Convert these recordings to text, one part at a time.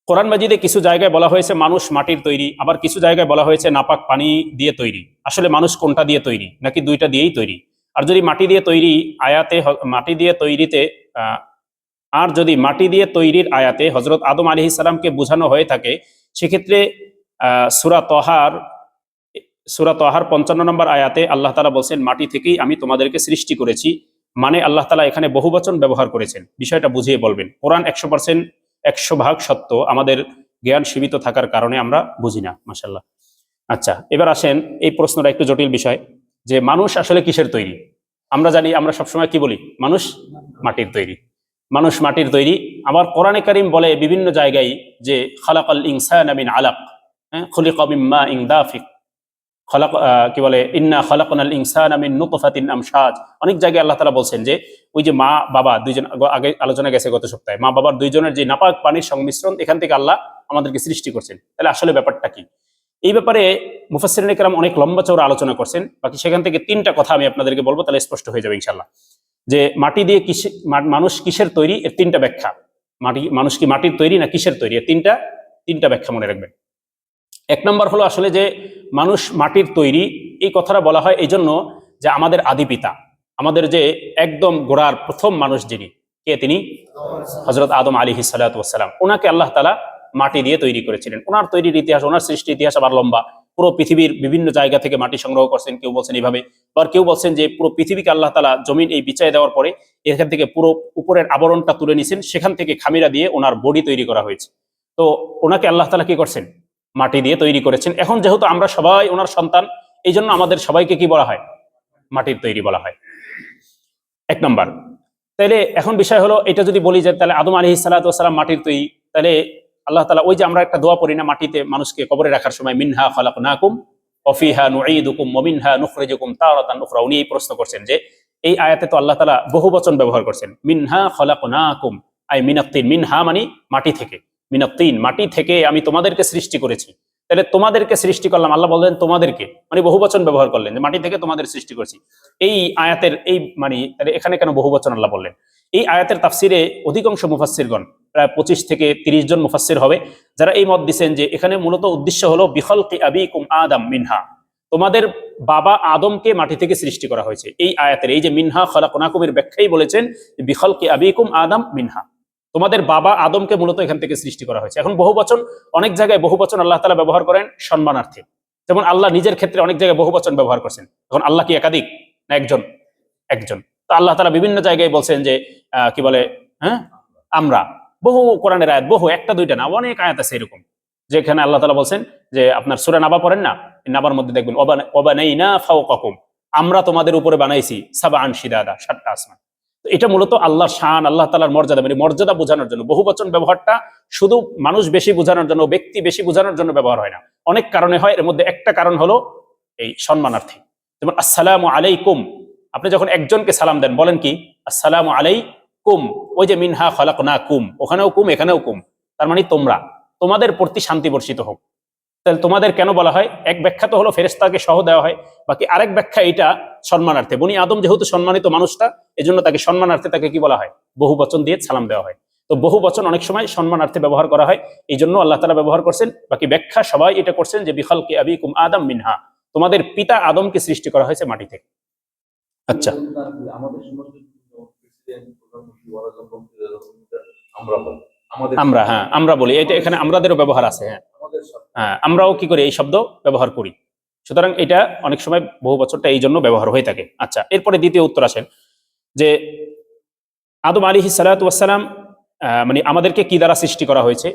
কোরআন মাজিদে কিছু জায়গায় বলা হয়েছে মানুষ মাটির তৈরি, আবার কিছু জায়গায় বলা হয়েছে নাপাক পানি দিয়ে তৈরি। আসলে মানুষ কোনটা দিয়ে তৈরি, নাকি দুইটা দিয়েই তৈরি? আর যদি মাটি দিয়ে তৈরি আয়াতে মাটি দিয়ে তৈরিতে আর যদি মাটি দিয়ে তৈরির আয়াতে হজরত আদম আলাইহিস সালামকে বোঝানো হয়ে থাকে, সেক্ষেত্রে সূরা তহার 55 নম্বর আয়াতে আল্লাহ তাআলা বলছেন মাটি থেকেই আমি তোমাদেরকে সৃষ্টি করেছি। মানে আল্লাহ তাআলা এখানে বহুবচন ব্যবহার করেছেন। বিষয়টা বুঝিয়ে বলবেন। কোরআন 100% 100% সত্য, আমাদের জ্ঞান সীমিত থাকার কারণে আমরা বুঝি না। মাশাআল্লাহ। আচ্ছা, এবার আসেন, এই প্রশ্নটা একটু জটিল বিষয়, যে মানুষ আসলে কিসের তৈরি? আমরা জানি, আমরা সবসময় কি বলি? মানুষ মাটির তৈরি। মানুষ মাটির তৈরি। আবার কোরআনে কারীম বলে বিভিন্ন জায়গায় যে খালাকাল ইনসানা মিন আলাক, খুলিকা মিন মাইন দাফিক, কি বলে ইন্না খালাকনাল ইনসানা মিন নুতফাতিন আমশাজ। অনেক জায়গায় আল্লাহ তাআলা বলছেন যে ওই যে মা বাবা দুইজন, আগে আলোচনা গেছে গত সপ্তাহে, মা বাবার দুইজনের যে নাপাক পানির সংমিশ্রণ, এখান থেকে আল্লাহ আমাদেরকে সৃষ্টি করছেন। তাহলে আসলে ব্যাপারটা কি? এই ব্যাপারে মুফাসসিরিন কেরাম অনেক লম্বা চওড়া আলোচনা করছেন। বাকি সেখান থেকে 3টা কথা আমি আপনাদেরকে বলবো, তাহলে স্পষ্ট হয়ে যাবে ইনশাআল্লাহ। যে মাটি দিয়ে মানুষ কিসের তৈরি, এর 3টা ব্যাখ্যা। মানুষ কি মাটির তৈরি না কিসের তৈরি, এর তিনটা ব্যাখ্যা মনে রাখবেন। 1 নম্বর হলো আসলে যে মানুষ মাটির তৈরি, এই কথাটা বলা হয় এই জন্য যে আমাদের আদি পিতা, আমাদের যে একদম গোড়ার প্রথম মানুষ যিনি, কে? তিনি হযরত আদম আলাইহিস সালাতু ওয়াস সালাম। ওনাকে আল্লাহ তাআলা মাটি দিয়ে তৈরি করেছিলেন। ওনার তৈরির ইতিহাস, ওনার সৃষ্টির ইতিহাস আবার লম্বা। পুরো পৃথিবীর বিভিন্ন জায়গা থেকে মাটি সংগ্রহ করছেন, কেউ বলছেন এইভাবে, আবার কেউ বলছেন যে পুরো পৃথিবীকে আল্লাহ তাআলা জমিন এই বিছায় দেওয়ার পরে এখান থেকে পুরো উপরের আবরণটা তুলে নিছেন, সেখান থেকে খামিরা দিয়ে ওনার বডি তৈরি করা হয়েছে। তো ওনাকে আল্লাহ তাআলা কি করছেন? মাটি দিয়ে তৈরি করেছেন। এখন যেহেতু আমরা সবাই ওনার সন্তান, এই জন্য আমাদের সবাইকে কি বলা হয়? মাটির তৈরি বলা হয়। 1 নম্বর। তাহলে এখন বিষয় হলো, এটা যদি বলি যে তাহলে আদম আলাইহিস সালাতু ওয়াস সালাম মাটির তৈরি, তাহলে আল্লাহ তাআলা ওই যে আমরা একটা দোয়া পড়ি না মাটিতে মানুষকে কবরে রাখার সময়, মিনহা খালাকনাকুম ওয়া ফিহা নুঈদুকুম ওয়া মিনহা নুখরিজুকুম তারাতান উখরা। উনি এই প্রশ্ন করছেন যে এই আয়াতে তো আল্লাহ তাআলা বহুবচন ব্যবহার করছেন, মিনহা খালাকনাকুম আই মিনাত-তিন। মিনহা মানে মাটি থেকে, মিনাত-তিন মাটি থেকে আমি তোমাদেরকে সৃষ্টি করেছি। তাহলে তোমাদেরকে সৃষ্টি করলাম, আল্লাহ বললেন তোমাদেরকে, মানে বহুবচন ব্যবহার করলেন যে মাটি থেকে তোমাদের সৃষ্টি করেছি। এই আয়াতের এই মানে এখানে কেন বহুবচন আল্লাহ বললেন? এই আয়াতের তাফসিরে অধিকাংশ মুফাসসিরগণ, প্রায় 25 থেকে 30 জন মুফাসসির হবে, যারা এই মত দিচ্ছেন যে এখানে মূলত উদ্দেশ্য হলো বিখলকি আবিকুম আদম মিনহা, তোমাদের বাবা আদমকে মাটি থেকে সৃষ্টি করা হয়েছে। এই আয়াতের এই যে মিনহা খালাকনাকুমের ব্যাখ্যাই বলেছেন বিখলকি আবিকুম আদম মিনহা, তোমাদের বাবা আদমকে মূলত এখান থেকে সৃষ্টি করা হয়েছে। এখন বহুবচন, অনেক জায়গায় বহুবচন আল্লাহ তাআলা ব্যবহার করেন সম্মানার্থে, যেমন আল্লাহ নিজের ক্ষেত্রে অনেক জায়গায় বহুবচন ব্যবহার করছেন। এখন আল্লাহ কি একাধিক না একজন? একজন। তো আল্লাহ তাআলা বিভিন্ন জায়গায় বলছেন যে কি বলে, আমরা, বহু কোরআনের আয়াত, বহু, একটা দুইটা না, অনেক আয়াত আছে এরকম, যেখানে আল্লাহ তাআলা বলছেন যে আপনার সূরা নাবা পড়েন না, নাবার মধ্যে দেখবেন ওয়াবানাইনা ফাওকাকুম, আমরা তোমাদের উপরে বানাইছি সাবআন শিদাদা, 7টা আসমান। তো এটা মূলত আল্লাহর শান, আল্লাহ তাআলার মর্যাদা, মানে মর্যাদা বোঝানোর জন্য। বহুবচন ব্যবহারটা শুধু মানুষ বেশি বোঝানোর জন্য, ব্যক্তি বেশি বোঝানোর জন্য ব্যবহার হয় না, অনেক কারণে হয়। এর মধ্যে একটা কারণ হলো এই সম্মানার্থী। যেমন আসসালামু আলাইকুম, আপনি যখন একজনকে সালাম দেন বলেন কি? আসসালামু আলাইকুম। ওই যে মিনহা খালাকনাকুম, ওখানেও কুম এখানেও কুম, তার মানে তোমরা, তোমাদের প্রতি শান্তি বর্ষিত হোক। তাহলে তোমাদের কেন বলা হয়? এক ব্যাখ্যা তো হলো ফেরেশতাকে সহ দেওয়া হয়, বাকি আরেক ব্যাখ্যা এটা সম্মানার্থে। বনি আদম যেহেতু সম্মানিত মানুষটা, এজন্য তাকে সম্মানার্থে তাকে কি বলা হয়? বহু বচন দিয়ে সালাম দেওয়া হয়। তো বহু বচন অনেক সময় সম্মানার্থে ব্যবহার করা হয়, এই জন্য আল্লাহ তাআলা ব্যবহার করছেন। বাকি ব্যাখ্যা সবাই এটা করছেন যে বিখালকি আবিকুম আদম মিনহা, তোমাদের পিতা আদমকে সৃষ্টি করা হয়েছে মাটি থেকে। আচ্ছা, আমরা, হ্যাঁ আমরা বলি, এটা এখানে আমাদেরও ব্যবহার আছে। হ্যাঁ, আমরাও কি করি? এই শব্দ ব্যবহার করি। সুতরাং এটা অনেক সময় বহু বছরটা এই জন্য ব্যবহার হয়ে থাকে। আচ্ছা, এরপরে দ্বিতীয় উত্তর আসেন যে আদম আলাইহিস সালাতু ওয়াস সালাম মানে আমাদেরকে কি দ্বারা সৃষ্টি করা হয়েছে?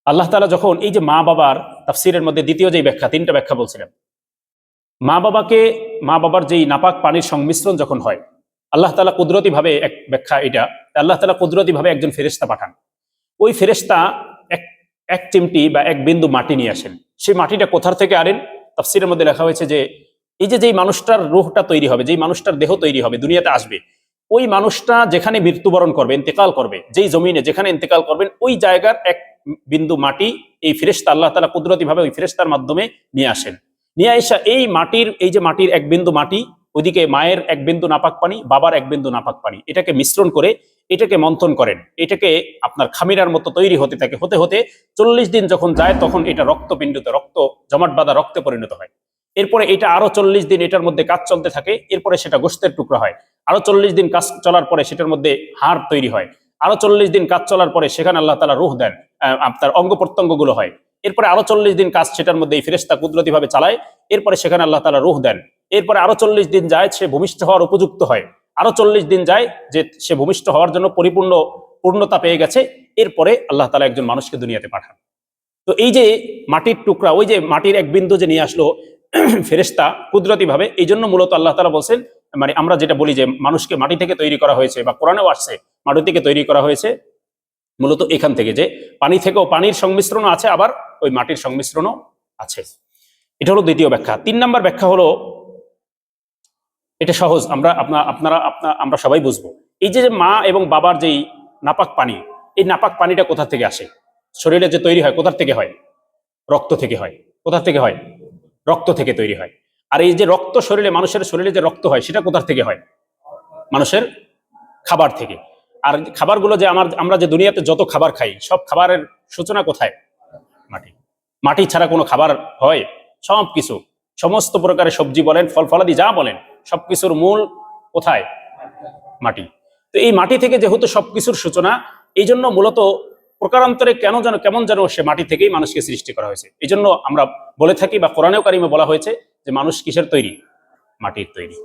আল্লাহ তাআলা যখন এই যে মা বাবার তাফসীরের মধ্যে দ্বিতীয় যে ব্যাখ্যা, 3টা ব্যাখ্যা বলছিলেন, মা বাবার যেই নাপাক পানির সংমিশ্রণ যখন হয়, আল্লাহ তাআলা কুদরতি ভাবে, এক ব্যাখ্যা এটা, আল্লাহ তাআলা কুদরতি ভাবে একজন ফেরেশতা পাঠান। ওই ফেরেশতা এক চিমটি বা এক বিন্দু মাটি নিয়ে আসেন। সেই মাটিটা কোথার থেকে আনেন? তাফসীরের মধ্যে লেখা হয়েছে যে এই যে যেই মানুষটার রূহটা তৈরি হবে, যেই মানুষটার দেহ তৈরি হবে, দুনিয়াতে আসবে, ওই মানুষটা যেখানে মৃত্যুবরণ করবে, ইন্তেকাল করবে, যেই জমিনে যেখানে ইন্তেকাল করবেন, ওই জায়গার এক বিন্দু মাটি এই ফেরেশতা আল্লাহ তাআলা কুদরতি ভাবে ওই ফেরেশতার মাধ্যমে নিয়ে আসেন। নিয়ে আসা এই মাটির, এই যে মাটির এক বিন্দু মাটি, ওইদিকে মায়ের এক বিন্দু নাপাক পানি, বাবার এক বিন্দু নাপাক পানি, এটাকে মিশ্রণ করে এটাকে মন্থন করেন, এটাকে আপনার খামিরার মতো তৈরি হতে থাকে, হতে হতে 40 দিন যখন যায় তখন এটা রক্তপিণ্ডতে, রক্ত জমাট বাঁধা রক্তে পরিণত হয়। এরপরে এটা আরো 40 দিন এটার মধ্যে কাজ চলতে থাকে, এরপরে সেটা গোশতের টুকরা হয়। আরো 40 দিন কাজ চলার পরে সেটার মধ্যে হাড় তৈরি হয়। আরো 40 দিন কাজ চলার পরে সেখানে আল্লাহ তাআলা রূহ দেন, আপনার অঙ্গ প্রত্যঙ্গ গুলো হয়। এরপরে আরো 40 দিন কাজ সেটার মধ্যে এই ফেরেশতা কুদরতি ভাবে চালায়, এরপরে সেখানে আল্লাহ তাআলা রূহ দেন। এরপরে আরো 40 দিন যায়, সে ভূমিষ্ঠ হওয়ার উপযুক্ত হয়। আরো 40 দিন যায় যে সে ভূমিষ্ঠ হওয়ার জন্য পূর্ণতা পেয়ে গেছে। এরপরে আল্লাহ তাআলা একজন মানুষকে দুনিয়াতে পাঠান। তো এই যে মাটির টুকরা, ওই যে মাটির এক বিন্দু যে নিয়ে আসলো ফেরেশতা কুদরতি ভাবে, এই জন্য মূলত আল্লাহ তাআলা বলছেন, মানে আমরা যেটা বলি যে মানুষকে মাটি থেকে তৈরি করা হয়েছে, বা কোরআনেও আসছে মাটি থেকে তৈরি করা হয়েছে, মূলত এখান থেকে যে পানি থেকেও পানির সংমিশ্রণও আছে, আবার ওই মাটির সংমিশ্রণও আছে। এটা হলো দ্বিতীয় ব্যাখ্যা। 3 নম্বর ব্যাখ্যা হলো, এটা সহজ, আমরা সবাই বুঝবো। এই যে মা এবং বাবার যেই নাপাক পানি, এই নাপাক পানিটা কোথা থেকে আসে? শরীরে যে তৈরি হয় কোথা থেকে হয়? রক্ত থেকে হয়। কোথা থেকে হয়? রক্ত থেকে তৈরি হয়। আর এই যে রক্ত শরীরে, মানুষের শরীরে যে রক্ত হয়, সেটা কোথা থেকে হয়? মানুষের খাবার থেকে। আর খাবারগুলো যে আমরা যে দুনিয়াতে যত খাবার খাই, সব খাবারের সূচনা কোথায়? মাটি। মাটি ছাড়া কোনো খাবার হয়? সব কিছু, সমস্ত প্রকারের সবজি বলেন, ফল ফলাদি যা বলেন, সবকিছুর মূল কোথায়? মাটি। তো এই মাটি থেকে যেহেতু সবকিছুর সূচনা, এই জন্য মূলত প্রকারান্তরে কেমন যেন সে মাটি থেকেই মানুষকে সৃষ্টি করা হয়েছে। এই জন্য আমরা বলে থাকি, বা কোরআনেও কারিমে বলা হয়েছে যে মানুষ কিসের তৈরি? মাটির তৈরি।